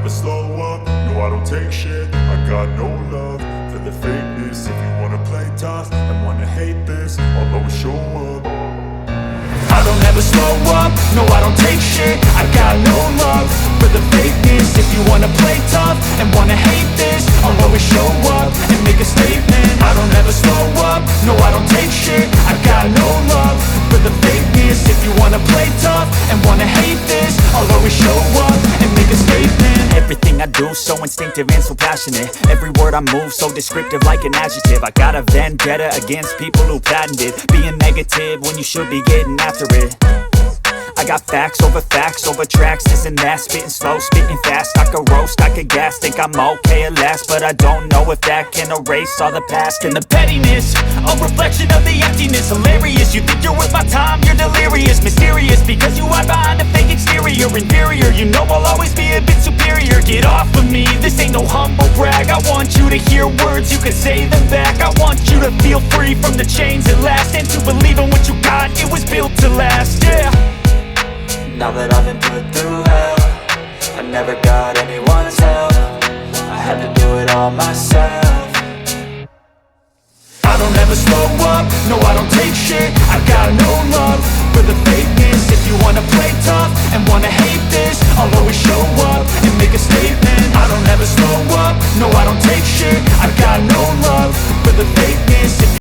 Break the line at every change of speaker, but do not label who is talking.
never slow up, no I don't take shit. I got no love for the fakeness. If you wanna play tough and wanna hate this, I'll always show up. I don't ever slow up, no I don't take shit. I got no love for the fakeness. If you wanna play tough and wanna hate this, I'll always show up and make a statement. I don't ever slow up, no I don't take shit. I got no love for the fakeness. If you wanna play tough and wanna hate this, I'll always show up and make a statement.
Everything I do so instinctive and so passionate. Every word I move so descriptive like an adjective. I got a vendetta against people who patented being negative when you should be getting after it. I got facts over tracks, this and that. Spitting slow, spitting fast. I could roast, I could gas. Think I'm okay at last, but I don't know if that can erase all the past. And the pettiness, a reflection of the emptiness. Hilarious, you think you're worth my time, you're delirious. Mysterious, because you hide behind a fake exterior. Inferior, you know I'll always be a bit superior. Get off of me, this ain't no humble brag. I want you to hear words, you can say them back. I want you to feel free from the chains at last, and to believe in what you got, it was built to last, yeah.
Now that I've been put through hell, I never got anyone's help. I had to do it all myself.
I don't ever slow up, no I don't take shit. I got no love for the fakeness. If you wanna play tough